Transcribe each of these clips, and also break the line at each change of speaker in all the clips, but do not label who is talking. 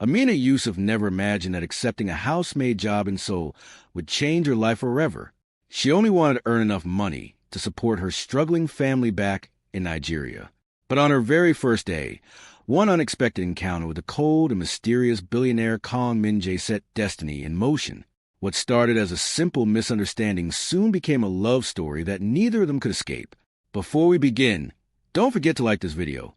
Amina Yusuf never imagined that accepting a housemaid job in Seoul would change her life forever. She only wanted to earn enough money to support her struggling family back in Nigeria. But on her very first day, one unexpected encounter with the cold and mysterious billionaire Kang Min-jae set destiny in motion. What started as a simple misunderstanding soon became a love story that neither of them could escape. Before we begin, don't forget to like this video,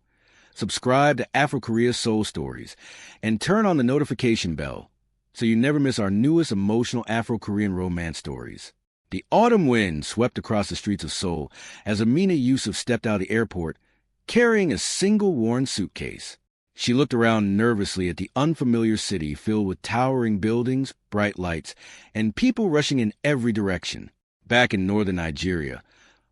subscribe to Afrokorea Seoul Stories, and turn on the notification bell so you never miss our newest emotional Afro-Korean romance stories. The autumn wind swept across the streets of Seoul as Amina Yusuf stepped out of the airport carrying a single worn suitcase. She looked around nervously at the unfamiliar city filled with towering buildings, bright lights, and people rushing in every direction. Back in northern Nigeria,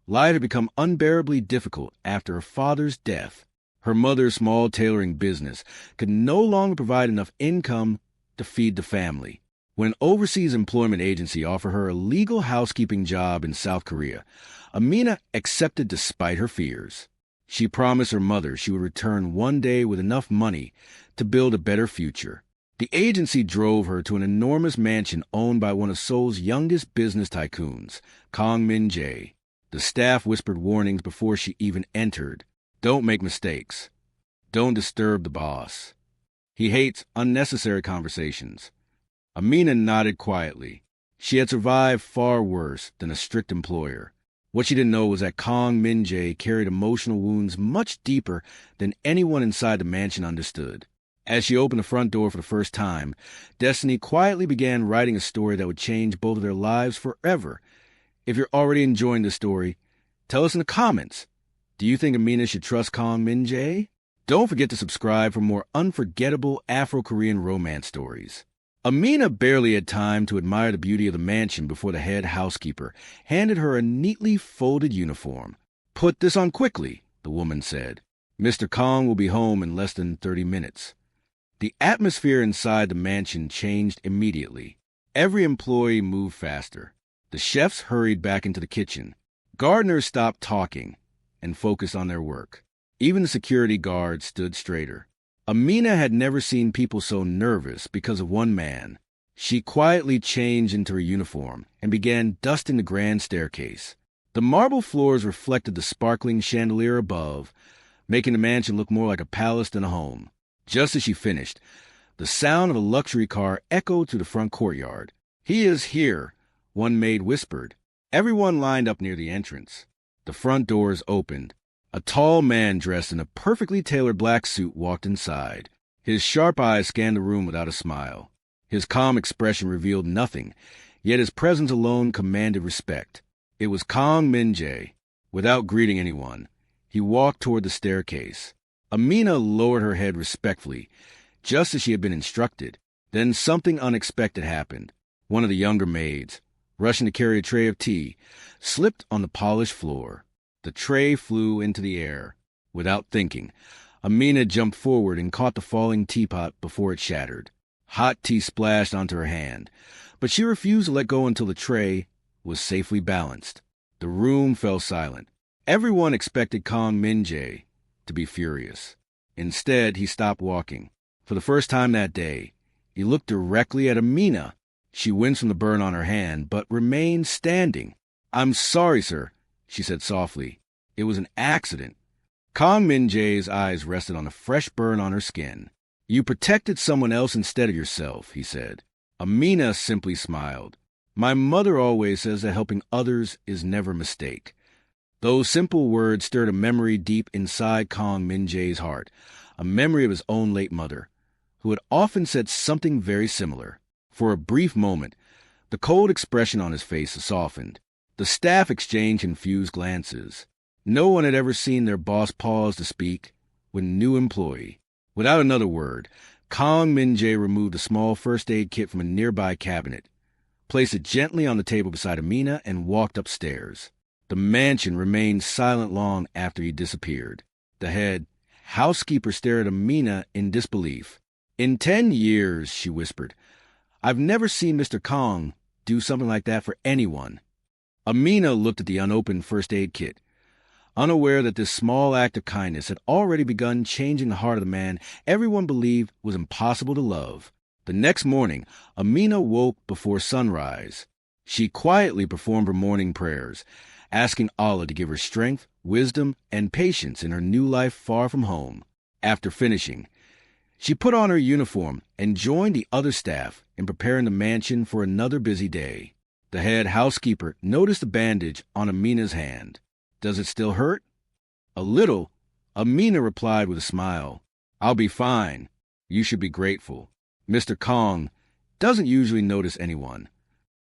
life had become unbearably difficult after her father's death. Her mother's small tailoring business could no longer provide enough income to feed the family. When an overseas employment agency offered her a legal housekeeping job in South Korea, Amina accepted despite her fears. She promised her mother she would return one day with enough money to build a better future. The agency drove her to an enormous mansion owned by one of Seoul's youngest business tycoons, Kang Min-jae. The staff whispered warnings before she even entered. Don't make mistakes. Don't disturb the boss. He hates unnecessary conversations. Amina nodded quietly. She had survived far worse than a strict employer. What she didn't know was that Kang Min-jae carried emotional wounds much deeper than anyone inside the mansion understood. As she opened the front door for the first time, destiny quietly began writing a story that would change both of their lives forever. If you're already enjoying the story, tell us in the comments. Do you think Amina should trust Kang Min-jae? Don't forget to subscribe for more unforgettable Afro-Korean romance stories. Amina barely had time to admire the beauty of the mansion before the head housekeeper handed her a neatly folded uniform. "Put this on quickly," the woman said. "Mr. Kang will be home in less than 30 minutes. The atmosphere inside the mansion changed immediately. Every employee moved faster. The chefs hurried back into the kitchen. Gardeners stopped talking and focused on their work. Even the security guards stood straighter. Amina had never seen people so nervous because of one man. She quietly changed into her uniform and began dusting the grand staircase. The marble floors reflected the sparkling chandelier above, making the mansion look more like a palace than a home. Just as she finished, the sound of a luxury car echoed through the front courtyard. "He is here," one maid whispered. Everyone lined up near the entrance. The front doors opened. A tall man dressed in a perfectly tailored black suit walked inside. His sharp eyes scanned the room without a smile. His calm expression revealed nothing, yet his presence alone commanded respect. It was Kang Min-jae. Without greeting anyone, he walked toward the staircase. Amina lowered her head respectfully, just as she had been instructed. Then something unexpected happened. One of the younger maids, rushing to carry a tray of tea, slipped on the polished floor. The tray flew into the air. Without thinking, Amina jumped forward and caught the falling teapot before it shattered. Hot tea splashed onto her hand, but she refused to let go until the tray was safely balanced. The room fell silent. Everyone expected Kang Min-jae to be furious. Instead, he stopped walking. For the first time that day, he looked directly at Amina. She winced from the burn on her hand, but remained standing. "I'm sorry, sir," she said softly. "It was an accident." Kang Min-jae's eyes rested on a fresh burn on her skin. "You protected someone else instead of yourself," he said. Amina simply smiled. "My mother always says that helping others is never a mistake." Those simple words stirred a memory deep inside Kang Min-jae's heart, a memory of his own late mother, who had often said something very similar. For a brief moment, the cold expression on his face softened. The staff exchanged confused glances. No one had ever seen their boss pause to speak with a new employee. Without another word, Kang Min-jae removed a small first aid kit from a nearby cabinet, placed it gently on the table beside Amina, and walked upstairs. The mansion remained silent long after he disappeared. The head housekeeper stared at Amina in disbelief. "In 10 years, she whispered, "I've never seen Mr. Kang do something like that for anyone." Amina looked at the unopened first aid kit. unaware that this small act of kindness had already begun changing the heart of the man everyone believed was impossible to love. The next morning, Amina woke before sunrise. She quietly performed her morning prayers, asking Allah to give her strength, wisdom, and patience in her new life far from home. After finishing, she put on her uniform and joined the other staff in preparing the mansion for another busy day. The head housekeeper noticed a bandage on Amina's hand. "Does it still hurt?" "A little," Amina replied with a smile. "I'll be fine. You should be grateful. Mr. Kong doesn't usually notice anyone."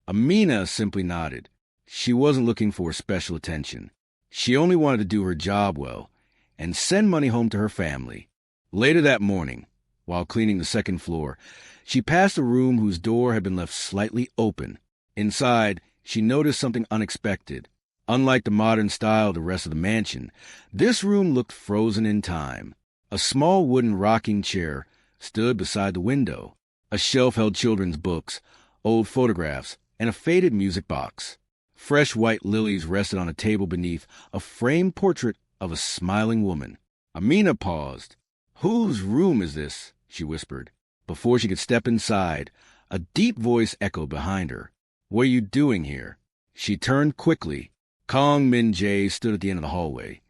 Amina simply nodded. She wasn't looking for special attention. She only wanted to do her job well and send money home to her family. Later that morning, while cleaning the second floor, she passed a room whose door had been left slightly open. Inside, she noticed something unexpected. Unlike the modern style of the rest of the mansion, this room looked frozen in time. A small wooden rocking chair stood beside the window. A shelf held children's books, old photographs, and a faded music box. Fresh white lilies rested on a table beneath a framed portrait of a smiling woman. Amina paused. "Whose room is this?" she whispered. Before she could step inside, a deep voice echoed behind her. "What are you doing here?" She turned quickly. Kong Min-jae stood at the end of the hallway,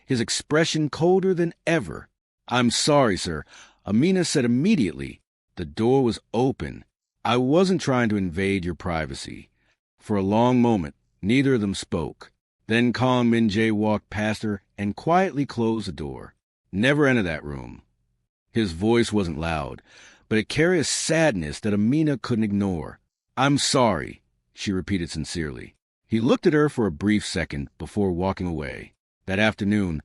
his expression colder than ever. "I'm sorry, sir," Amina said immediately. "The door was open. I wasn't trying to invade your privacy." For a long moment, neither of them spoke. Then Kong Min-jae walked past her and quietly closed the door. "Never enter that room." His voice wasn't loud, but it carried a sadness that Amina couldn't ignore. "I'm sorry," she repeated sincerely. He looked at her for a brief second before walking away. That afternoon,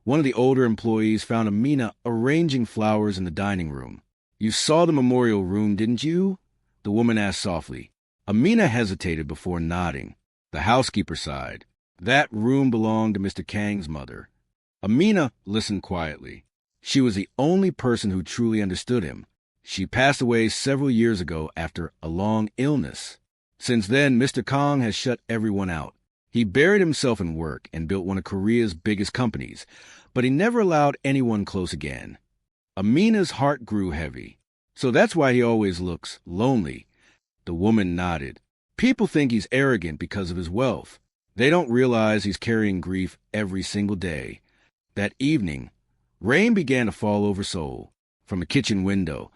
one of the older employees found Amina arranging flowers in the dining room. "You saw the memorial room, didn't you?" the woman asked softly. Amina hesitated before nodding. The housekeeper sighed. "That room belonged to Mr. Kang's mother." Amina listened quietly. She was the only person who truly understood him. She passed away several years ago after a long illness. Since then, Mr. Kong has shut everyone out. He buried himself in work and built one of Korea's biggest companies, but he never allowed anyone close again. Amina's heart grew heavy. "So that's why he always looks lonely." The woman nodded. "People think he's arrogant because of his wealth. They don't realize he's carrying grief every single day." That evening, rain began to fall over Seoul. From a kitchen window,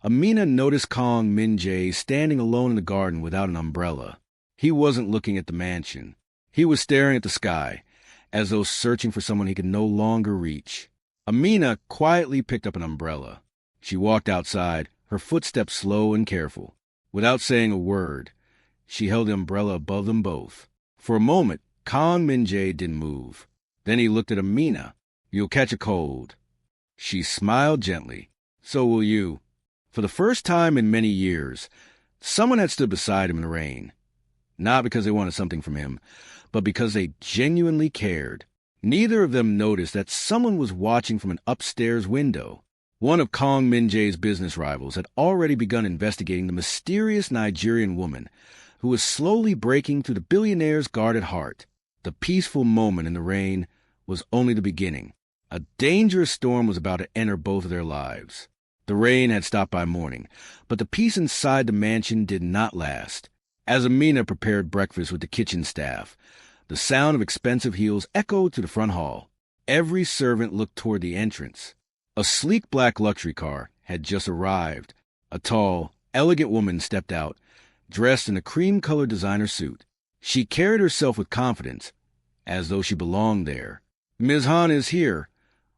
Amina noticed Kong Min-jae standing alone in the garden without an umbrella. He wasn't looking at the mansion. He was staring at the sky, as though searching for someone he could no longer reach. Amina quietly picked up an umbrella. She walked outside, her footsteps slow and careful. Without saying a word, she held the umbrella above them both. For a moment, Kong Min-jae didn't move. Then he looked at Amina. "You'll catch a cold." She smiled gently. "So will you." For the first time in many years, someone had stood beside him in the rain. Not because they wanted something from him, but because they genuinely cared. Neither of them noticed that someone was watching from an upstairs window. One of Kong Min-jae's business rivals had already begun investigating the mysterious Nigerian woman who was slowly breaking through the billionaire's guarded heart. The peaceful moment in the rain was only the beginning. A dangerous storm was about to enter both of their lives. The rain had stopped by morning, but the peace inside the mansion did not last. As Amina prepared breakfast with the kitchen staff, the sound of expensive heels echoed to the front hall. Every servant looked toward the entrance. A sleek black luxury car had just arrived. A tall, elegant woman stepped out, dressed in a cream-colored designer suit. She carried herself with confidence, as though she belonged there. "Ms. Han is here,"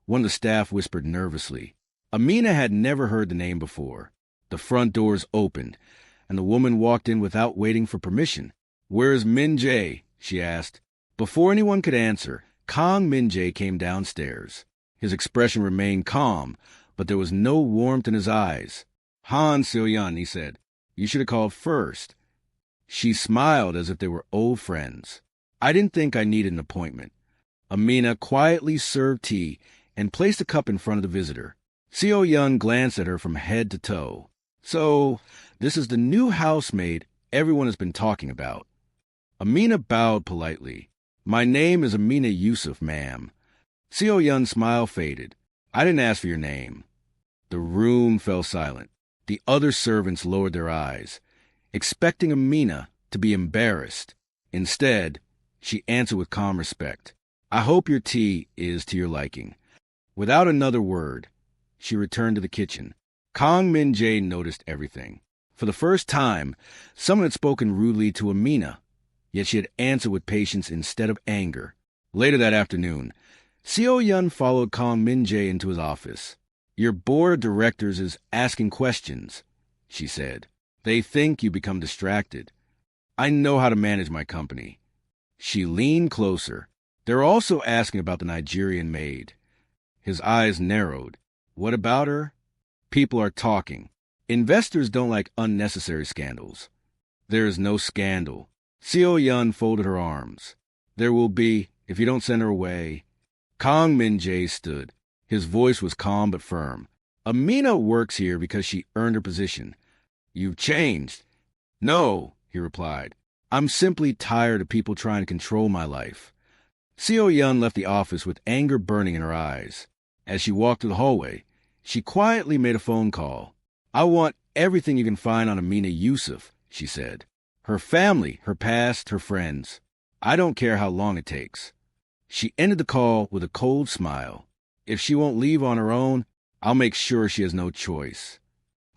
one of the staff whispered nervously. Amina had never heard the name before. The front doors opened, and the woman walked in without waiting for permission. "Where's Min-jae?" she asked. Before anyone could answer, Kong Min-jae came downstairs. His expression remained calm, but there was no warmth in his eyes. "Han Seo-yeon," he said. "You should have called first." She smiled as if they were old friends. "I didn't think I needed an appointment." Amina quietly served tea and placed a cup in front of the visitor. Seo-yeon glanced at her from head to toe. "So, this is the new housemaid everyone has been talking about." Amina bowed politely. My name is Amina Yusuf, ma'am. Seo Yun's smile faded. I didn't ask for your name. The room fell silent. The other servants lowered their eyes, expecting Amina to be embarrassed. Instead, she answered with calm respect. I hope your tea is to your liking. Without another word, she returned to the kitchen. Kang Min-jae noticed everything. For the first time, someone had spoken rudely to Amina, yet she had answered with patience instead of anger. Later that afternoon, Seo Yun followed Kang Min-jae into his office. Your board of directors is asking questions, she said. They think you become distracted. I know how to manage my company. She leaned closer. They're also asking about the Nigerian maid. His eyes narrowed. What about her? People are talking. Investors don't like unnecessary scandals. There is no scandal. Seo Yun folded her arms. There will be, if you don't send her away. Kang Min-jae stood. His voice was calm but firm. Amina works here because she earned her position. You've changed. No, he replied. I'm simply tired of people trying to control my life. Seo Yun left the office with anger burning in her eyes. As she walked through the hallway, she quietly made a phone call. I want everything you can find on Amina Yusuf, she said. Her family, her past, her friends. I don't care how long it takes. She ended the call with a cold smile. If she won't leave on her own, I'll make sure she has no choice.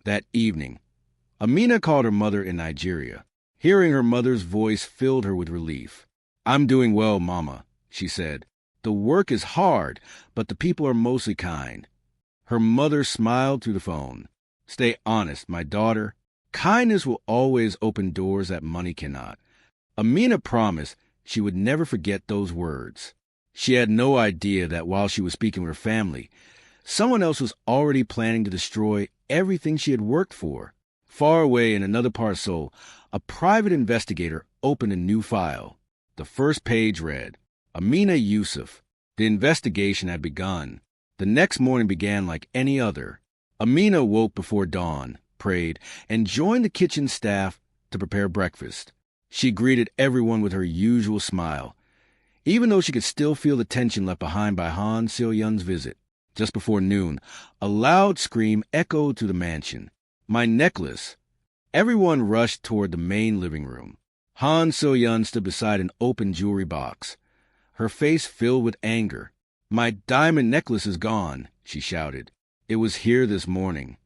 That evening, Amina called her mother in Nigeria. Hearing her mother's voice filled her with relief. I'm doing well, Mama, she said. The work is hard, but the people are mostly kind. Her mother smiled through the phone. Stay honest, my daughter. Kindness will always open doors that money cannot. Amina promised she would never forget those words. She had no idea that while she was speaking with her family, someone else was already planning to destroy everything she had worked for. Far away in another part of Seoul, a private investigator opened a new file. The first page read, Amina Yusuf. The investigation had begun. The next morning began like any other. Amina woke before dawn, prayed, and joined the kitchen staff to prepare breakfast. She greeted everyone with her usual smile, even though she could still feel the tension left behind by Han Seo-yun's visit. Just before noon, a loud scream echoed through the mansion. My necklace! Everyone rushed toward the main living room. Han Seo-yun stood beside an open jewelry box, her face filled with anger. My diamond necklace is gone, she shouted. It was here this morning.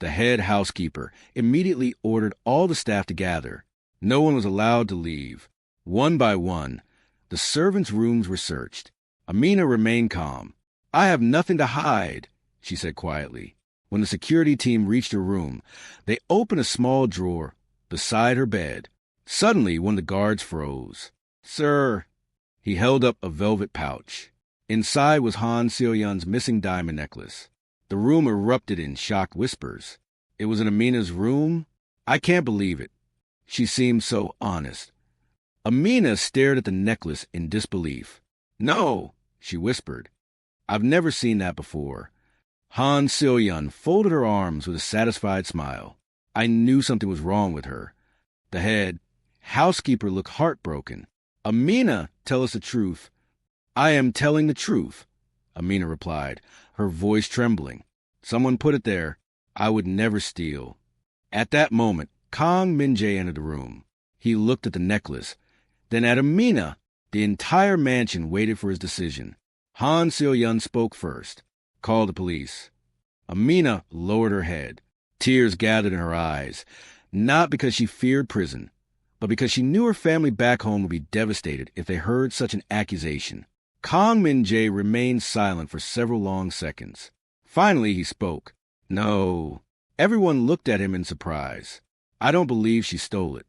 The head housekeeper immediately ordered all the staff to gather. No one was allowed to leave. One by one, the servants' rooms were searched. Amina remained calm. I have nothing to hide, she said quietly. When the security team reached her room, they opened a small drawer beside her bed. Suddenly, one of the guards froze. Sir, he held up a velvet pouch. Inside was Han Seo-yun's missing diamond necklace. The room erupted in shocked whispers. It was in Amina's room? I can't believe it. She seemed so honest. Amina stared at the necklace in disbelief. No, she whispered. I've never seen that before. Han Seo-yun folded her arms with a satisfied smile. I knew something was wrong with her. The head housekeeper looked heartbroken. Amina, tell us the truth. I am telling the truth, Amina replied, her voice trembling. Someone put it there. I would never steal. At that moment, Kang Min-jae entered the room. He looked at the necklace, then at Amina. The entire mansion waited for his decision. Han Seo-yun spoke first. Call the police. Amina lowered her head. Tears gathered in her eyes, not because she feared prison, but because she knew her family back home would be devastated if they heard such an accusation. Kang Min-jae remained silent for several long seconds. Finally, he spoke. No. Everyone looked at him in surprise. I don't believe she stole it.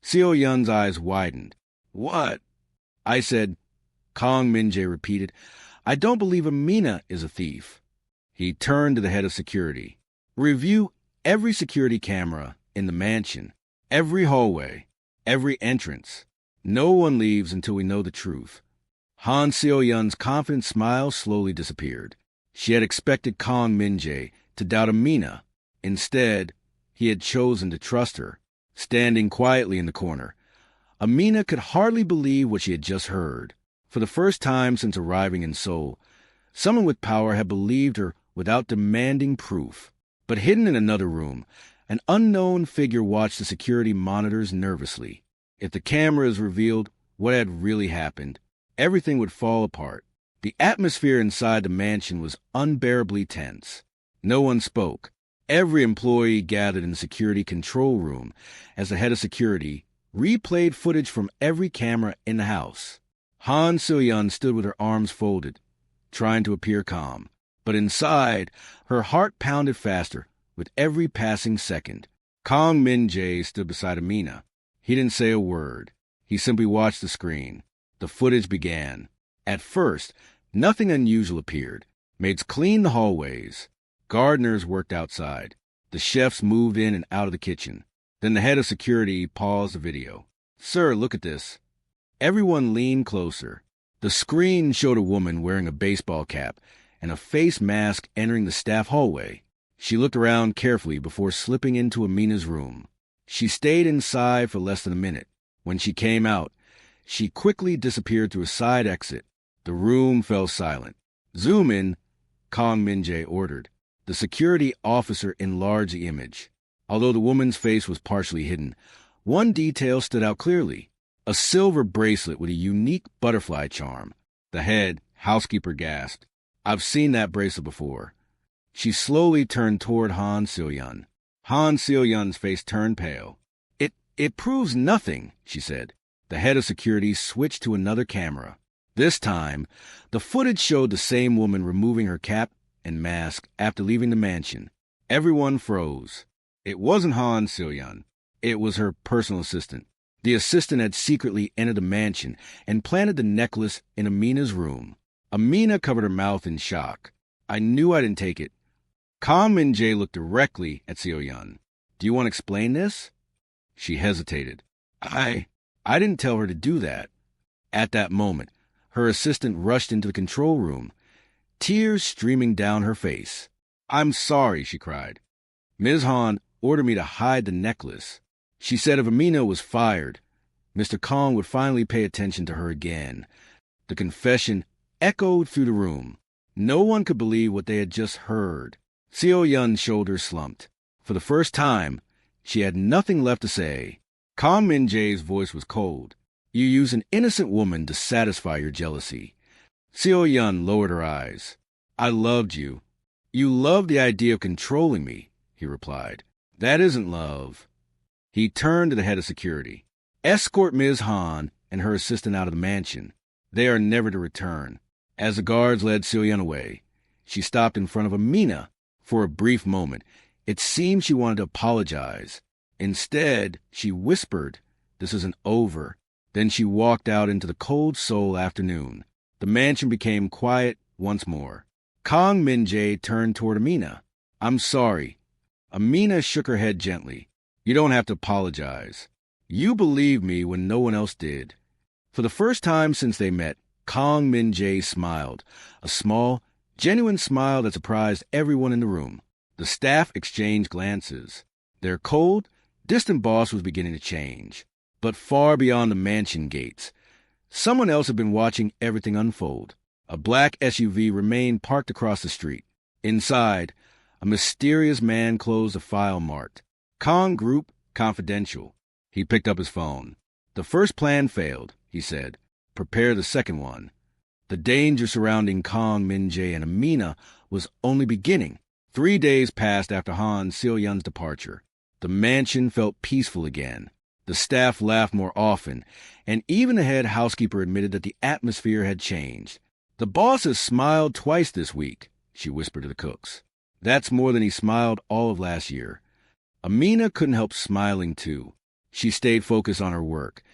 Seo Yun's eyes widened. What? I said, Kang Min-jae repeated, I don't believe Amina is a thief. He turned to the head of security. Review every security camera in the mansion, every hallway, every entrance. No one leaves until we know the truth. Han Seo-yun's confident smile slowly disappeared. She had expected Kang Min-jae to doubt Amina. Instead, he had chosen to trust her. Standing quietly in the corner, Amina could hardly believe what she had just heard. For the first time since arriving in Seoul, someone with power had believed her without demanding proof. But hidden in another room, an unknown figure watched the security monitors nervously. If the cameras revealed what had really happened, everything would fall apart. The atmosphere inside the mansion was unbearably tense. No one spoke. Every employee gathered in the security control room as the head of security replayed footage from every camera in the house. Han Soo-yeon stood with her arms folded, trying to appear calm. But inside, her heart pounded faster with every passing second. Kang Min-jae stood beside Amina. He didn't say a word. He simply watched the screen. The footage began. At first, nothing unusual appeared. Maids cleaned the hallways. Gardeners worked outside. The chefs moved in and out of the kitchen. Then the head of security paused the video. "Sir, look at this." Everyone leaned closer. The screen showed a woman wearing a baseball cap and a face mask entering the staff hallway. She looked around carefully before slipping into Amina's room. She stayed inside for less than a minute. When she came out, she quickly disappeared through a side exit. The room fell silent. "Zoom in," Kang Min-jae ordered. The security officer enlarged the image. Although the woman's face was partially hidden, one detail stood out clearly: a silver bracelet with a unique butterfly charm. The head housekeeper gasped. "I've seen that bracelet before." She slowly turned toward Han Soo-yeon. Han Soo-yeon's face turned pale. It proves nothing," she said. The head of security switched to another camera. This time, the footage showed the same woman removing her cap and mask after leaving the mansion. Everyone froze. It wasn't Han Soo-yeon. It was her personal assistant. The assistant had secretly entered the mansion and planted the necklace in Amina's room. Amina covered her mouth in shock. "I knew I didn't take it." Kang Min-jae looked directly at Seo-yeon. "Do you want to explain this?" She hesitated. I didn't tell her to do that." At that moment, her assistant rushed into the control room, tears streaming down her face. "I'm sorry," she cried. "Ms. Han ordered me to hide the necklace. She said if Amina was fired, Mr. Kong would finally pay attention to her again." The confession echoed through the room. No one could believe what they had just heard. Seo-yeon's shoulders slumped. For the first time, she had nothing left to say. Kang Min-jae's voice was cold. "You use an innocent woman to satisfy your jealousy." Seo-yeon lowered her eyes. "I loved you." "You loved the idea of controlling me," he replied. "That isn't love." He turned to the head of security. "Escort Ms. Han and her assistant out of the mansion. They are never to return." As the guards led Seo-yeon away, she stopped in front of Amina. For a brief moment, it seemed she wanted to apologize. Instead, she whispered, "This isn't over." Then she walked out into the cold Seoul afternoon. The mansion became quiet once more. Kang Min-jae turned toward Amina. "I'm sorry." Amina shook her head gently. "You don't have to apologize. You believed me when no one else did." For the first time since they met, Kang Min-jae smiled, a small, genuine smile that surprised everyone in the room. The staff exchanged glances. Their cold, distant boss was beginning to change. But far beyond the mansion gates, someone else had been watching everything unfold. A black SUV remained parked across the street. Inside, a mysterious man closed a file marked Kong Group Confidential. He picked up his phone. "The first plan failed," he said. "Prepare the second one." The danger surrounding Kang Min-jae and Amina was only beginning. 3 days passed after Han Seo-yeon's departure. The mansion felt peaceful again. The staff laughed more often, and even the head housekeeper admitted that the atmosphere had changed. "The boss has smiled twice this week," she whispered to the cooks. "That's more than he smiled all of last year." Amina couldn't help smiling too. She stayed focused on her work,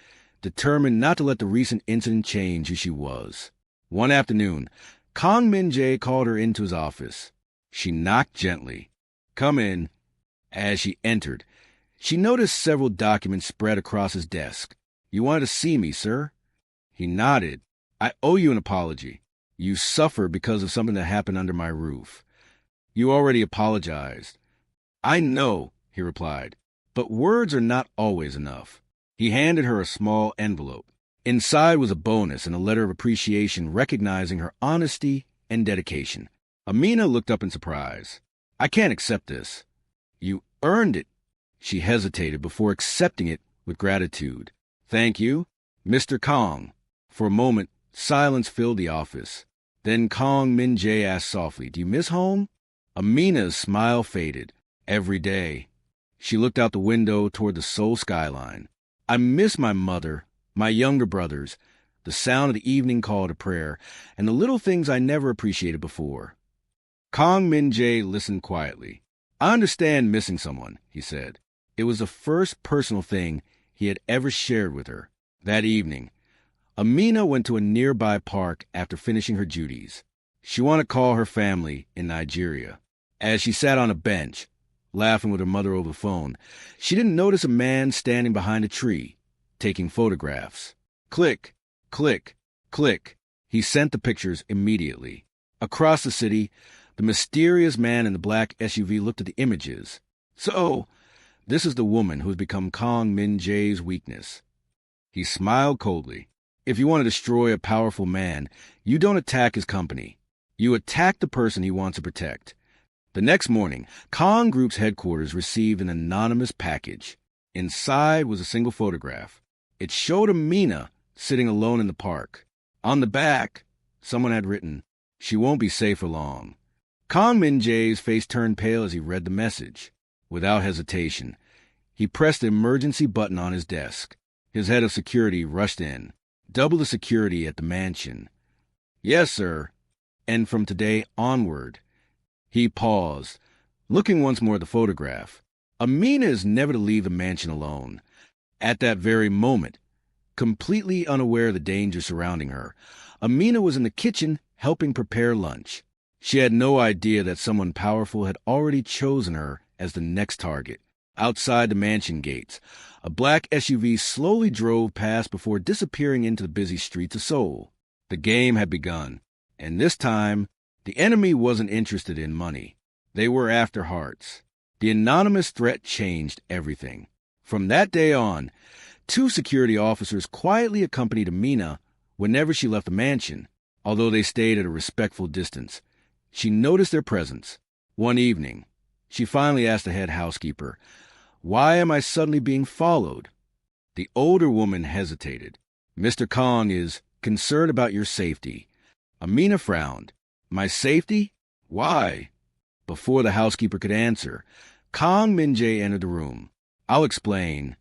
determined not to let the recent incident change who she was. One afternoon, Kang Min-jae called her into his office. She knocked gently. "Come in." As she entered, she noticed several documents spread across his desk. "You wanted to see me, sir?" He nodded. "I owe you an apology. You suffer because of something that happened under my roof." "You already apologized." "I know," he replied, "but words are not always enough." He handed her a small envelope. Inside was a bonus and a letter of appreciation recognizing her honesty and dedication. Amina looked up in surprise. I can't accept this. You earned it. She hesitated before accepting it with gratitude. Thank you, Mr. Kong. For a moment, silence filled the office. Then Kong Min-jae asked softly, Do you miss home? Amina's smile faded. Every day. She looked out the window toward the Seoul skyline. I miss my mother, my younger brothers, the sound of the evening call to prayer, and the little things I never appreciated before. Kong Min-jae listened quietly. I understand missing someone, he said. It was the first personal thing he had ever shared with her. That evening, Amina went to a nearby park after finishing her duties. She wanted to call her family in Nigeria. As she sat on a bench, laughing with her mother over the phone, she didn't notice a man standing behind a tree, taking photographs. Click, click, click. He sent the pictures immediately. Across the city, the mysterious man in the black SUV looked at the images. So, this is the woman who has become Kong Min-jae's weakness. He smiled coldly. If you want to destroy a powerful man, you don't attack his company. You attack the person he wants to protect. The next morning, Kong Group's headquarters received an anonymous package. Inside was a single photograph. It showed Amina sitting alone in the park. On the back, someone had written, She won't be safe for long. Kong Min-jae's face turned pale as he read the message. Without hesitation, he pressed the emergency button on his desk. His head of security rushed in. Double the security at the mansion. Yes, sir. And from today onward. He paused, looking once more at the photograph. Amina is never to leave the mansion alone. At that very moment, completely unaware of the danger surrounding her, Amina was in the kitchen helping prepare lunch. She had no idea that someone powerful had already chosen her as the next target. Outside the mansion gates, a black SUV slowly drove past before disappearing into the busy streets of Seoul. The game had begun, and this time, the enemy wasn't interested in money. They were after hearts. The anonymous threat changed everything. From that day on, 2 security officers quietly accompanied Amina whenever she left the mansion, although they stayed at a respectful distance. She noticed their presence. One evening, she finally asked the head housekeeper, Why am I suddenly being followed? The older woman hesitated. Mr. Kong is concerned about your safety. Amina frowned. My safety? Why? Before the housekeeper could answer, Kong Min-jae entered the room. I'll explain.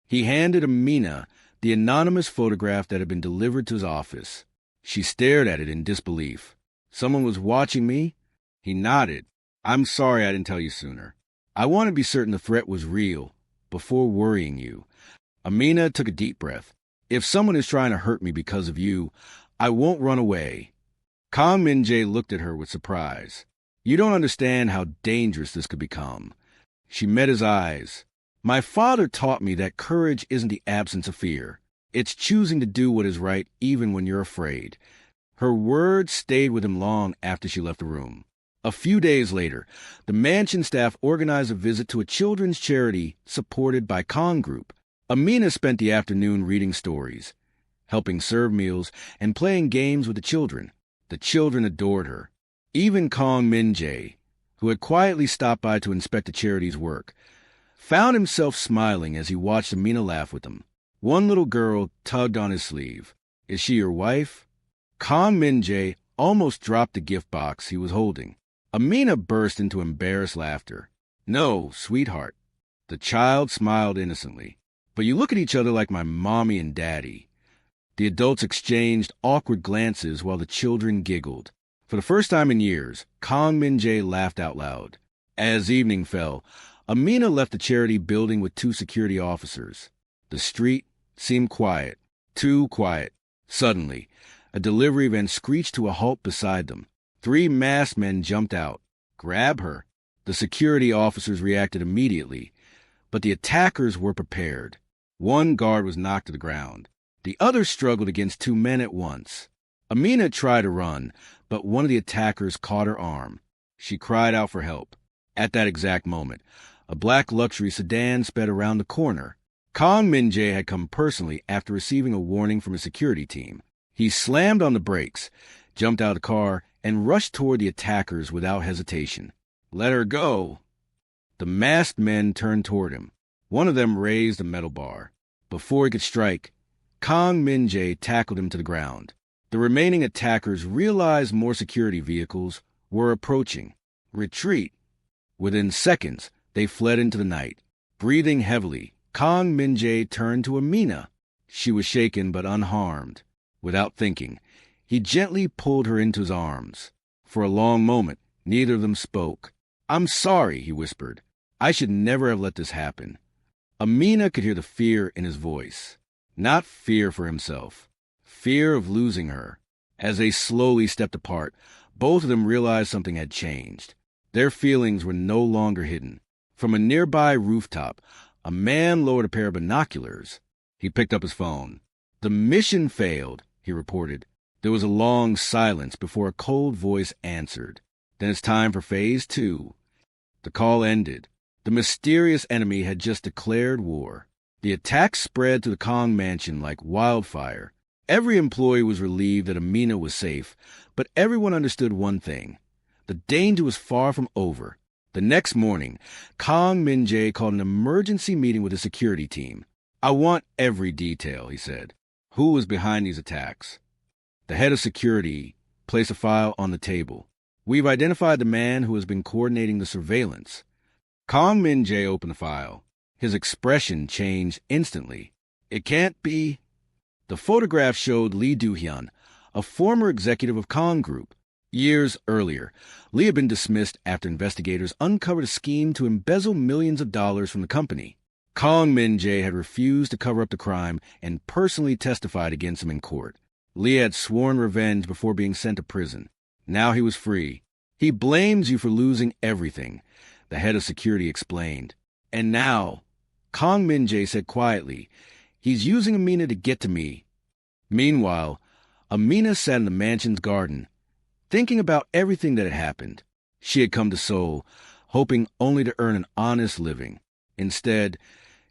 He handed Amina the anonymous photograph that had been delivered to his office. She stared at it in disbelief. Someone was watching me? He nodded. I'm sorry I didn't tell you sooner. I want to be certain the threat was real before worrying you. Amina took a deep breath. If someone is trying to hurt me because of you, I won't run away. Kong Min-jae looked at her with surprise. You don't understand how dangerous this could become. She met his eyes. My father taught me that courage isn't the absence of fear. It's choosing to do what is right even when you're afraid. Her words stayed with him long after she left the room. A few days later, the mansion staff organized a visit to a children's charity supported by Kong Group. Amina spent the afternoon reading stories, helping serve meals, and playing games with the children. The children adored her. Even Kong Min-jae, who had quietly stopped by to inspect the charity's work, found himself smiling as he watched Amina laugh with them. One little girl tugged on his sleeve. Is she your wife? Kong Min-jae almost dropped the gift box he was holding. Amina burst into embarrassed laughter. No, sweetheart. The child smiled innocently. But you look at each other like my mommy and daddy. The adults exchanged awkward glances while the children giggled. For the first time in years, Kong Min-jae laughed out loud. As evening fell, Amina left the charity building with 2 security officers. The street seemed quiet, too quiet. Suddenly, a delivery van screeched to a halt beside them. 3 masked men jumped out. Grab her. The security officers reacted immediately, but the attackers were prepared. One guard was knocked to the ground. The other struggled against 2 men at once. Amina tried to run, but one of the attackers caught her arm. She cried out for help. At that exact moment, a black luxury sedan sped around the corner. Kang Min-jae had come personally after receiving a warning from his security team. He slammed on the brakes, jumped out of the car, and rushed toward the attackers without hesitation. "Let her go!" The masked men turned toward him. One of them raised a metal bar. Before he could strike, Kang Min-jae tackled him to the ground. The remaining attackers realized more security vehicles were approaching. Retreat! Within seconds, they fled into the night. Breathing heavily, Kang Min-jae turned to Amina. She was shaken but unharmed. Without thinking, he gently pulled her into his arms. For a long moment, neither of them spoke. "I'm sorry," he whispered. "I should never have let this happen." Amina could hear the fear in his voice. Not fear for himself. Fear of losing her. As they slowly stepped apart, both of them realized something had changed. Their feelings were no longer hidden. From a nearby rooftop, a man lowered a pair of binoculars. He picked up his phone. "The mission failed," he reported. There was a long silence before a cold voice answered. "Then it's time for Phase 2. The call ended. The mysterious enemy had just declared war. The attack spread to the Kong mansion like wildfire. Every employee was relieved that Amina was safe, but everyone understood one thing. The danger was far from over. The next morning, Kang Min-jae called an emergency meeting with his security team. "I want every detail," he said. "Who was behind these attacks?" The head of security placed a file on the table. "We've identified the man who has been coordinating the surveillance." Kang Min-jae opened the file. His expression changed instantly. "It can't be." The photograph showed Lee Do-hyun, a former executive of Kang Group. Years earlier, Lee had been dismissed after investigators uncovered a scheme to embezzle millions of dollars from the company. Kang Min-jae had refused to cover up the crime and personally testified against him in court. Lee had sworn revenge before being sent to prison. Now he was free. "He blames you for losing everything," the head of security explained. "And now," Kang Min-jae said quietly, "he's using Amina to get to me." Meanwhile, Amina sat in the mansion's garden, thinking about everything that had happened. She had come to Seoul, hoping only to earn an honest living. Instead,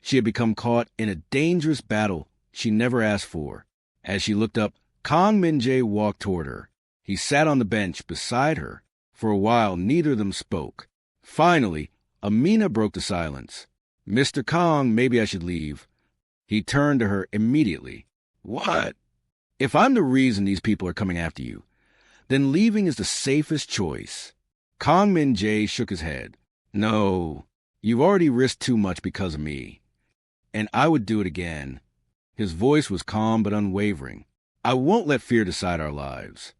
she had become caught in a dangerous battle she never asked for. As she looked up, Kang Min-jae walked toward her. He sat on the bench beside her. For a while, neither of them spoke. Finally, Amina broke the silence. "Mr. Kang, maybe I should leave." He turned to her immediately. "What?" "If I'm the reason these people are coming after you, then leaving is the safest choice." Kang Min-jae shook his head. "No, you've already risked too much because of me. And I would do it again." His voice was calm but unwavering. "I won't let fear decide our lives."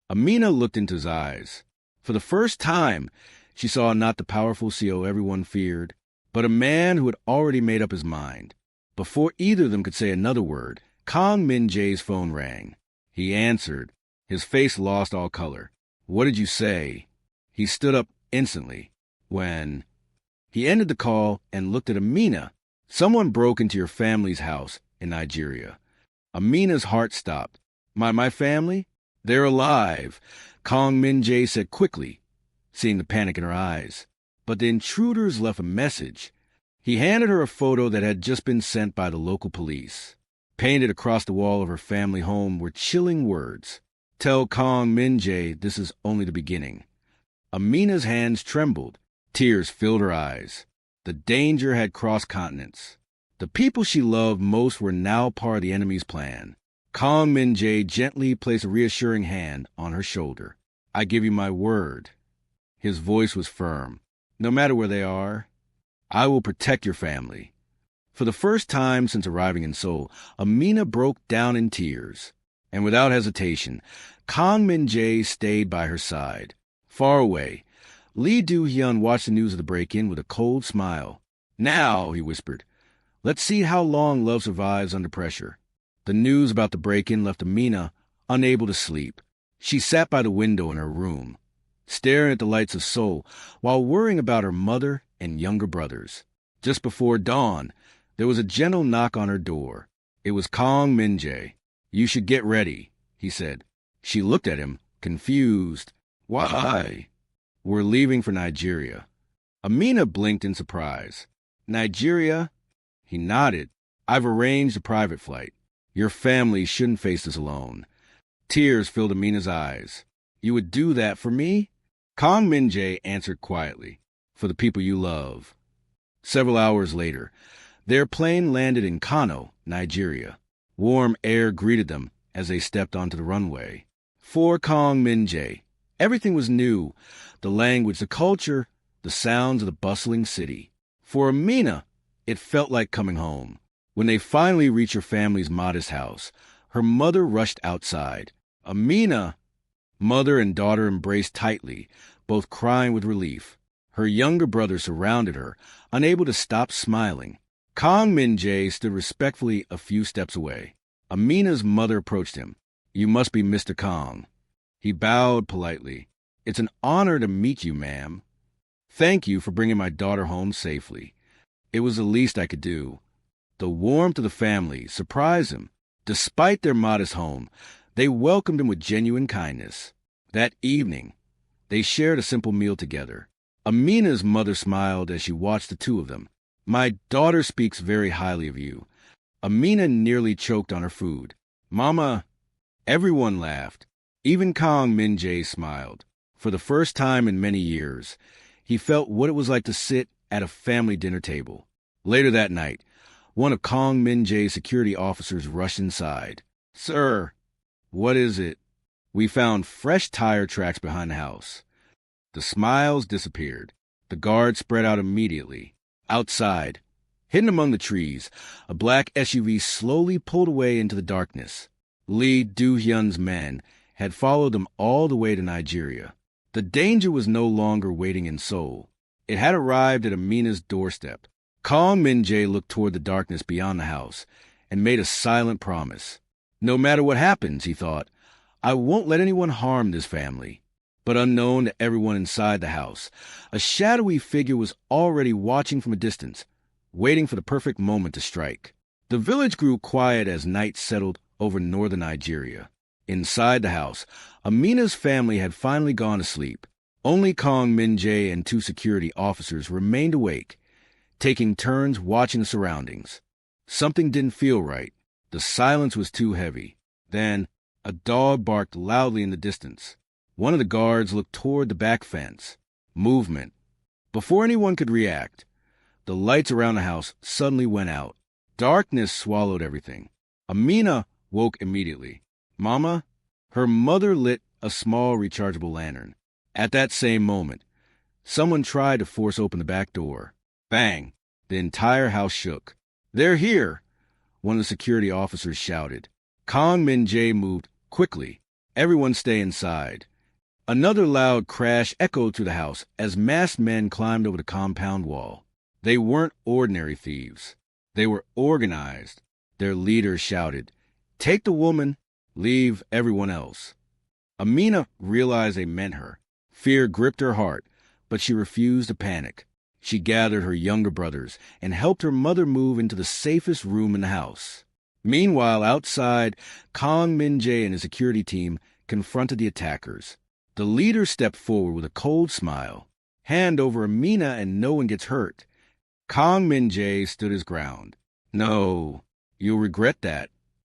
Amina looked into his eyes. For the first time, she saw not the powerful CEO everyone feared, but a man who had already made up his mind. Before either of them could say another word, Kang Min-jae's phone rang. He answered. His face lost all color. "What did you say?" He stood up instantly. "When—" He ended the call and looked at Amina. "Someone broke into your family's house in Nigeria." Amina's heart stopped. My family? They're alive," Kang Min-jae said quickly, seeing the panic in her eyes. "But the intruders left a message." He handed her a photo that had just been sent by the local police. Painted across the wall of her family home were chilling words. "Tell Kang Min-jae this is only the beginning." Amina's hands trembled. Tears filled her eyes. The danger had crossed continents. The people she loved most were now part of the enemy's plan. Kang Min-jae gently placed a reassuring hand on her shoulder. "I give you my word." His voice was firm. "No matter where they are, I will protect your family." For the first time since arriving in Seoul, Amina broke down in tears. And without hesitation, Kang Min-jae stayed by her side. Far away, Lee Do-hyun watched the news of the break-in with a cold smile. "Now," he whispered, "let's see how long love survives under pressure." The news about the break-in left Amina unable to sleep. She sat by the window in her room, staring at the lights of Seoul while worrying about her mother and younger brothers. Just before dawn, there was a gentle knock on her door. It was Kang Min-jae. "You should get ready," he said. She looked at him, confused. "Why?" "We're leaving for Nigeria." Amina blinked in surprise. "Nigeria?" He nodded. I've arranged a private flight. Your family shouldn't face this alone. Tears filled Amina's eyes. You would do that for me? Kong Min-jae answered quietly. For the people you love. Several hours later, their plane landed in Kano, Nigeria. Warm air greeted them as they stepped onto the runway. For Kong Min-jae, everything was new. The language, the culture, the sounds of the bustling city. For Amina, it felt like coming home. When they finally reached her family's modest house, her mother rushed outside. Amina, mother and daughter embraced tightly, both crying with relief. Her younger brother surrounded her, unable to stop smiling. Kong Min-jae stood respectfully a few steps away. Amina's mother approached him. You must be Mr. Kong. He bowed politely. It's an honor to meet you, ma'am. Thank you for bringing my daughter home safely. It was the least I could do. The warmth of the family surprised him. Despite their modest home, they welcomed him with genuine kindness. That evening, they shared a simple meal together. Amina's mother smiled as she watched the two of them. My daughter speaks very highly of you. Amina nearly choked on her food. Mama, everyone laughed. Even Kong Min-jae smiled. For the first time in many years, he felt what it was like to sit at a family dinner table. Later that night, one of Kong Min-jae's security officers rushed inside. Sir, what is it? We found fresh tire tracks behind the house. The smiles disappeared. The guard spread out immediately. Outside, hidden among the trees, a black SUV slowly pulled away into the darkness. Lee Do-hyun's men had followed them all the way to Nigeria. The danger was no longer waiting in Seoul. It had arrived at Amina's doorstep. Kong Min-jae looked toward the darkness beyond the house and made a silent promise. No matter what happens, he thought, I won't let anyone harm this family. But unknown to everyone inside the house, a shadowy figure was already watching from a distance, waiting for the perfect moment to strike. The village grew quiet as night settled over northern Nigeria. Inside the house, Amina's family had finally gone to sleep. Only Kong Min-jae and two security officers remained awake, taking turns watching the surroundings. Something didn't feel right. The silence was too heavy. Then, a dog barked loudly in the distance. One of the guards looked toward the back fence. Movement. Before anyone could react, the lights around the house suddenly went out. Darkness swallowed everything. Amina woke immediately. Mama? Her mother lit a small rechargeable lantern. At that same moment, someone tried to force open the back door. Bang! The entire house shook. They're here! One of the security officers shouted. Kong Min-jae moved quickly. Everyone stay inside. Another loud crash echoed through the house as masked men climbed over the compound wall. They weren't ordinary thieves. They were organized. Their leader shouted, Take the woman, leave everyone else. Amina realized they meant her. Fear gripped her heart, but she refused to panic. She gathered her younger brothers and helped her mother move into the safest room in the house. Meanwhile, outside, Kong Min-jae and his security team confronted the attackers. The leader stepped forward with a cold smile. Hand over Amina and no one gets hurt. Kong Min-jae stood his ground. No, you'll regret that.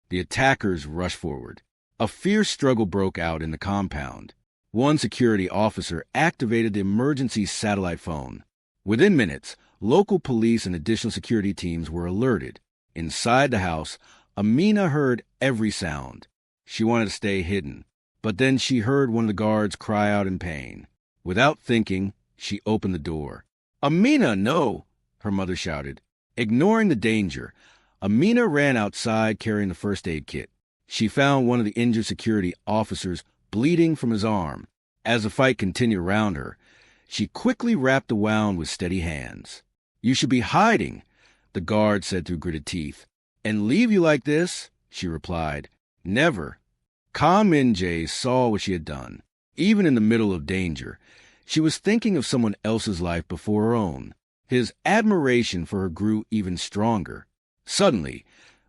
The attackers rushed forward. A fierce struggle broke out in the compound. One security officer activated the emergency satellite phone. Within minutes, local police and additional security teams were alerted. Inside the house, Amina heard every sound. She wanted to stay hidden, but then she heard one of the guards cry out in pain. Without thinking, she opened the door. Amina, no! Her mother shouted. Ignoring the danger, Amina ran outside carrying the first aid kit. She found one of the injured security officers bleeding from his arm. As the fight continued around her, she quickly wrapped the wound with steady hands. You should be hiding, the guard said through gritted teeth. And leave you like this? She replied. Never. Kong Min-jae saw what she had done. Even in the middle of danger, she was thinking of someone else's life before her own. His admiration for her grew even stronger. Suddenly,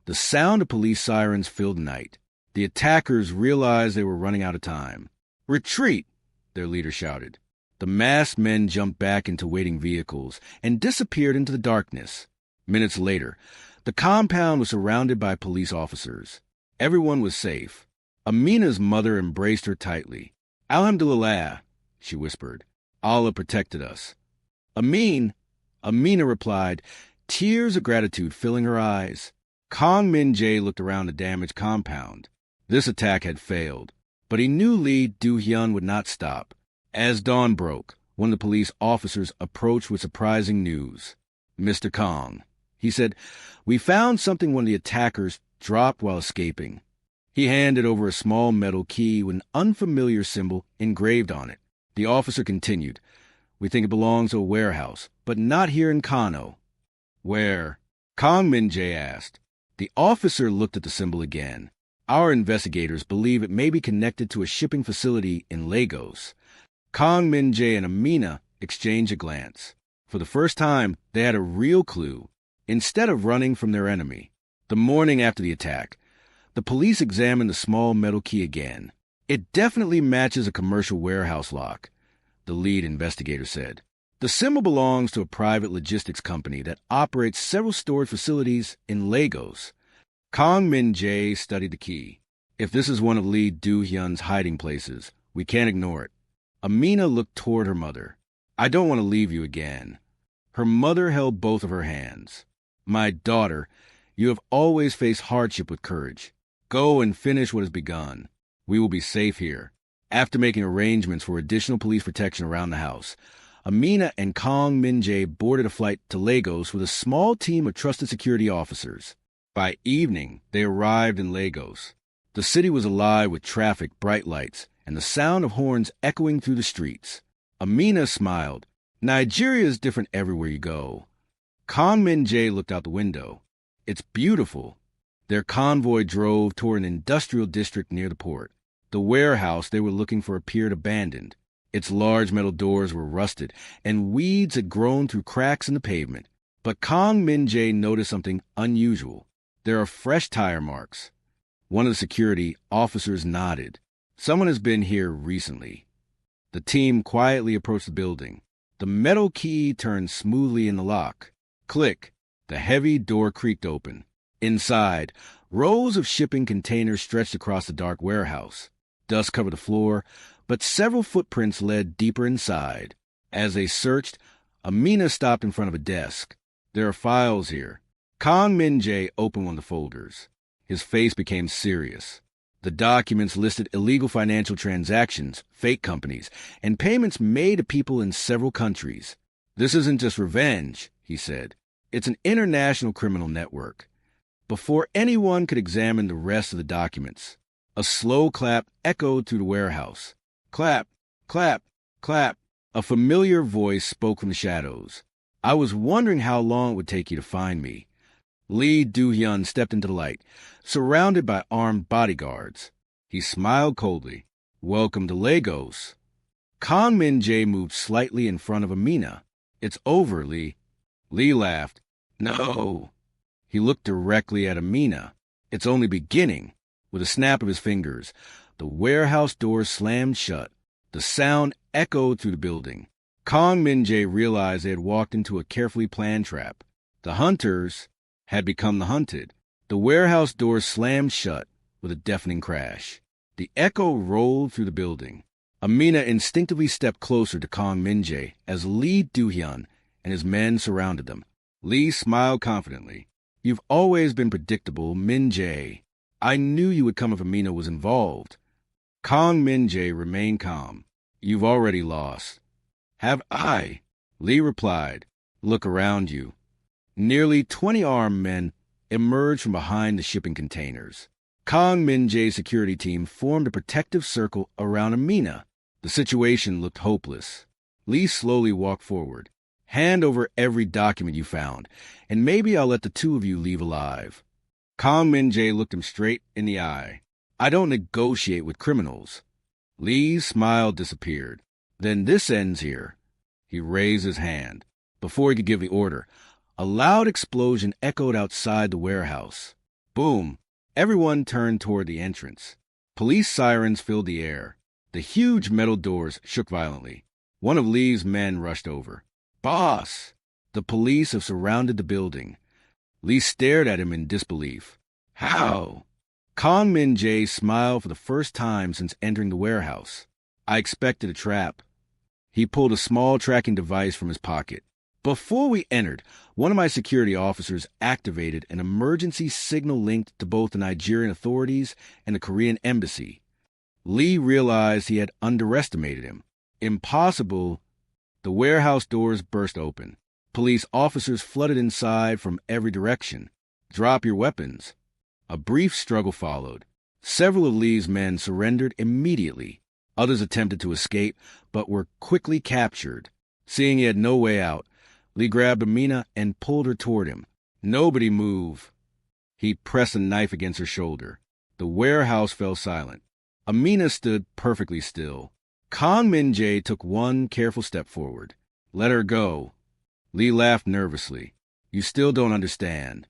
the sound of police sirens filled the night. The attackers realized they were running out of time. Retreat! Their leader shouted. The masked men jumped back into waiting vehicles and disappeared into the darkness. Minutes later, The compound was surrounded by police officers. Everyone was safe. Amina's mother embraced her tightly. Alhamdulillah, she whispered. Allah protected us. Amina replied, tears of gratitude filling her eyes. Kong Min-jae looked around the damaged compound. This attack had failed, but he knew Lee Do-hyun would not stop. As dawn broke, one of the police officers approached with surprising news. Mr. Kong, he said, we found something one of the attackers dropped while escaping. He handed over a small metal key with an unfamiliar symbol engraved on it. The officer continued, we think it belongs to a warehouse, but not here in Kano. Where? Kong Min-jae asked. The officer looked at the symbol again. Our investigators believe it may be connected to a shipping facility in Lagos. Kong Min-jae and Amina exchanged a glance. For the first time, they had a real clue. Instead of running from their enemy. The morning after the attack, the police examined the small metal key again. It definitely matches a commercial warehouse lock, the lead investigator said. The symbol belongs to a private logistics company that operates several storage facilities in Lagos. Kong Min-jae studied the key. If this is one of Lee Do-hyun's hiding places, we can't ignore it. Amina looked toward her mother. I don't want to leave you again. Her mother held both of her hands. My daughter, you have always faced hardship with courage. Go and finish what has begun. We will be safe here. After making arrangements for additional police protection around the house, Amina and Kong Min-jae boarded a flight to Lagos with a small team of trusted security officers. By evening, they arrived in Lagos. The city was alive with traffic, bright lights, and the sound of horns echoing through the streets. Amina smiled. Nigeria is different everywhere you go. Kong Min-jae looked out the window. It's beautiful. Their convoy drove toward an industrial district near the port. The warehouse they were looking for appeared abandoned. Its large metal doors were rusted, and weeds had grown through cracks in the pavement. But Kong Min-jae noticed something unusual. There are fresh tire marks. One of the security officers nodded. Someone has been here recently. The team quietly approached the building. The metal key turned smoothly in the lock. Click. The heavy door creaked open. Inside, rows of shipping containers stretched across the dark warehouse. Dust covered the floor, but several footprints led deeper inside. As they searched, Amina stopped in front of a desk. There are files here. Kong Min-jae opened one of the folders. His face became serious. The documents listed illegal financial transactions, fake companies, and payments made to people in several countries. This isn't just revenge, he said. It's an international criminal network. Before anyone could examine the rest of the documents, a slow clap echoed through the warehouse. Clap, clap, clap. A familiar voice spoke from the shadows. I was wondering how long it would take you to find me. Lee Do-hyun stepped into the light, surrounded by armed bodyguards. He smiled coldly. Welcome to Lagos. Kong Min-jae moved slightly in front of Amina. It's over, Lee. Lee laughed. No. He looked directly at Amina. It's only beginning. With a snap of his fingers, the warehouse doors slammed shut. The sound echoed through the building. Kong Min-jae realized they had walked into a carefully planned trap. The hunters had become the hunted. The warehouse doors slammed shut with a deafening crash. The echo rolled through the building. Amina instinctively stepped closer to Kong Min-jae as Lee Do-hyun and his men surrounded them. Lee smiled confidently. You've always been predictable, Min-jae. I knew you would come if Amina was involved. Kong Min-jae remained calm. You've already lost. Have I? Lee replied. Look around you. Nearly 20 armed men emerged from behind the shipping containers. Kong Min-jae's security team formed a protective circle around Amina. The situation looked hopeless. Lee slowly walked forward. Hand over every document you found, and maybe I'll let the two of you leave alive. Kong Min-jae looked him straight in the eye. I don't negotiate with criminals. Lee's smile disappeared. Then this ends here. He raised his hand. Before he could give the order, a loud explosion echoed outside the warehouse. Boom! Everyone turned toward the entrance. Police sirens filled the air. The huge metal doors shook violently. One of Lee's men rushed over. Boss! The police have surrounded the building. Lee stared at him in disbelief. How? Kong Min-jae smiled for the first time since entering the warehouse. I expected a trap. He pulled a small tracking device from his pocket. Before we entered, one of my security officers activated an emergency signal linked to both the Nigerian authorities and the Korean embassy. Lee realized he had underestimated him. Impossible. The warehouse doors burst open. Police officers flooded inside from every direction. Drop your weapons. A brief struggle followed. Several of Lee's men surrendered immediately. Others attempted to escape, but were quickly captured. Seeing he had no way out, Lee grabbed Amina and pulled her toward him. Nobody move. He pressed a knife against her shoulder. The warehouse fell silent. Amina stood perfectly still. Kong Min-jae took one careful step forward. Let her go. Lee laughed nervously. You still don't understand.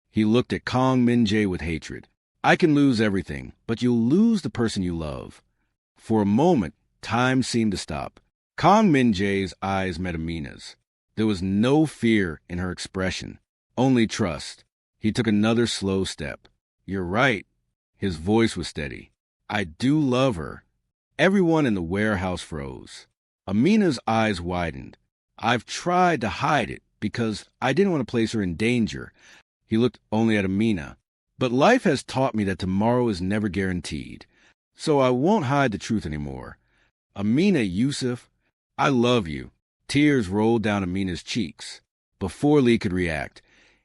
He looked at Kong Min-jae with hatred. I can lose everything, but you'll lose the person you love. For a moment, time seemed to stop. Kong Min-jae's eyes met Amina's. There was no fear in her expression, only trust. He took another slow step. You're right. His voice was steady. I do love her. Everyone in the warehouse froze. Amina's eyes widened. I've tried to hide it because I didn't want to place her in danger. He looked only at Amina. But life has taught me that tomorrow is never guaranteed. So I won't hide the truth anymore. Amina Yusuf, I love you. Tears rolled down Amina's cheeks. Before Lee could react,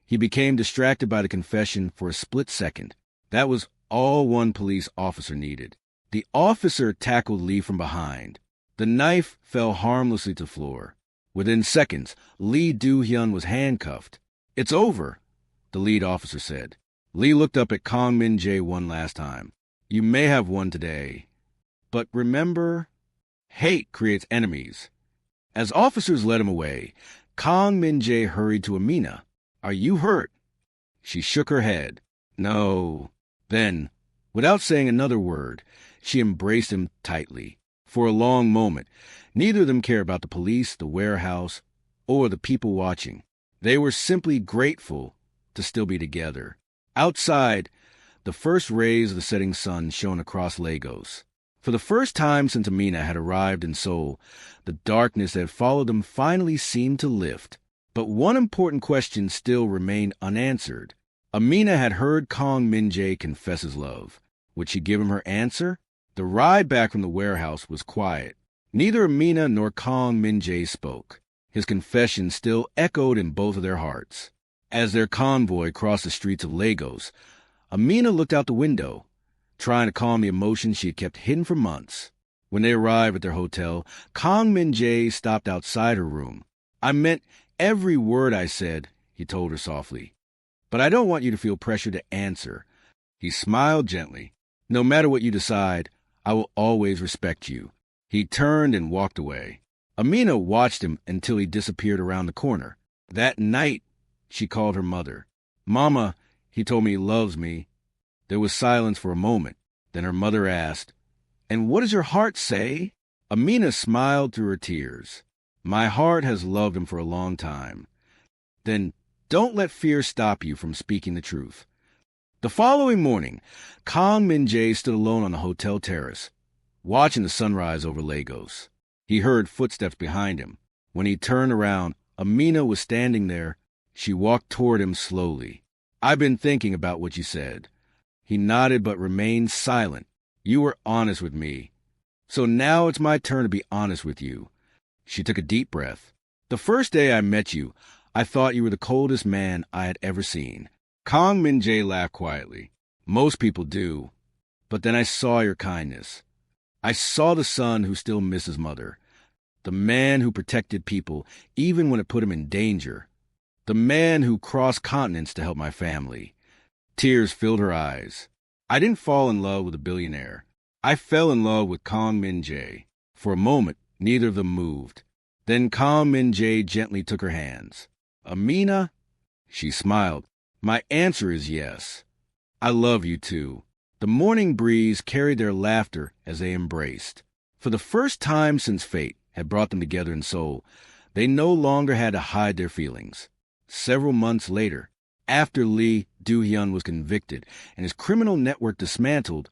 he became distracted by the confession for a split second. That was all one police officer needed. The officer tackled Lee from behind. The knife fell harmlessly to the floor. Within seconds, Lee Do-hyun was handcuffed. It's over, the lead officer said. Lee looked up at Kong Min-jae one last time. You may have won today. But remember, hate creates enemies. As officers led him away, Kong Min-jae hurried to Amina. Are you hurt? She shook her head. No. Then, without saying another word, she embraced him tightly. For a long moment, neither of them cared about the police, the warehouse, or the people watching. They were simply grateful to still be together. Outside, the first rays of the setting sun shone across Lagos. For the first time since Amina had arrived in Seoul, the darkness that had followed them finally seemed to lift. But one important question still remained unanswered. Amina had heard Kong Min-jae confess his love. Would she give him her answer? The ride back from the warehouse was quiet. Neither Amina nor Kong Min-jae spoke. His confession still echoed in both of their hearts. As their convoy crossed the streets of Lagos, Amina looked out the window, trying to calm the emotions she had kept hidden for months. When they arrived at their hotel, Kong Min-jae stopped outside her room. I meant every word I said, he told her softly. But I don't want you to feel pressure to answer. He smiled gently. No matter what you decide, I will always respect you. He turned and walked away. Amina watched him until he disappeared around the corner. That night, she called her mother. Mama, he told me he loves me. There was silence for a moment. Then her mother asked, And what does your heart say? Amina smiled through her tears. My heart has loved him for a long time. Then don't let fear stop you from speaking the truth. The following morning, Kong Min-jae stood alone on the hotel terrace, watching the sunrise over Lagos. He heard footsteps behind him. When he turned around, Amina was standing there. She walked toward him slowly. I've been thinking about what you said. He nodded but remained silent. You were honest with me. So now it's my turn to be honest with you. She took a deep breath. The first day I met you, I thought you were the coldest man I had ever seen. Kong Min-jae laughed quietly. Most people do. But then I saw your kindness. I saw the son who still missed his mother. The man who protected people even when it put him in danger. The man who crossed continents to help my family. Tears filled her eyes. I didn't fall in love with a billionaire. I fell in love with Kong Min-jae. For a moment, neither of them moved. Then Kong Min-jae gently took her hands. Amina? She smiled. My answer is yes. I love you too. The morning breeze carried their laughter as they embraced. For the first time since fate had brought them together in Seoul, they no longer had to hide their feelings. Several months later, After Lee Do-hyun was convicted and his criminal network dismantled,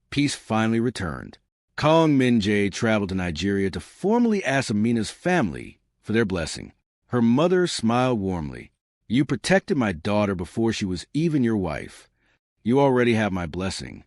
peace finally returned. Kang Min-jae traveled to Nigeria to formally ask Amina's family for their blessing. Her mother smiled warmly. "You protected my daughter before she was even your wife. You already have my blessing."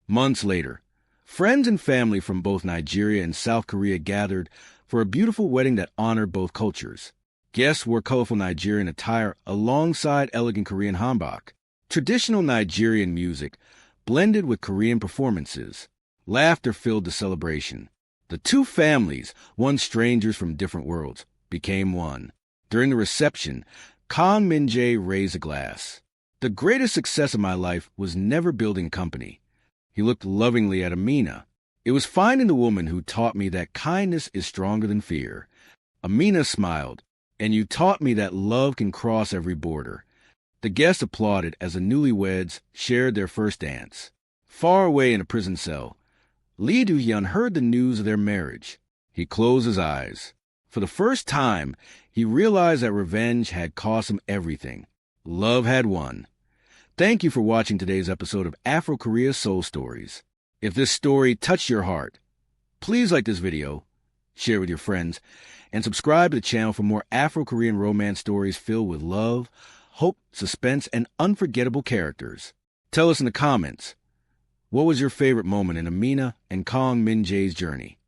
Months later, friends and family from both Nigeria and South Korea gathered for a beautiful wedding that honored both cultures. Guests wore colorful Nigerian attire alongside elegant Korean hanbok. Traditional Nigerian music blended with Korean performances. Laughter filled the celebration. The two families, once strangers from different worlds, became one. During the reception, Kang Min-jae raised a glass. "The greatest success of my life was never building company." He looked lovingly at Amina. "It was finding the woman who taught me that kindness is stronger than fear." Amina smiled. "And you taught me that love can cross every border." The guests applauded as the newlyweds shared their first dance. Far away in a prison cell, Lee Do-hyun heard the news of their marriage. He closed his eyes. For the first time, he realized that revenge had cost him everything. Love had won. Thank you for watching today's episode of Afrokorea Seoul Stories. If this story touched your heart, please like this video, share it with your friends, and subscribe to the channel for more Afro-Korean romance stories filled with love, hope, suspense, and unforgettable characters. Tell us in the comments, what was your favorite moment in Amina and Kang Min-jae's journey?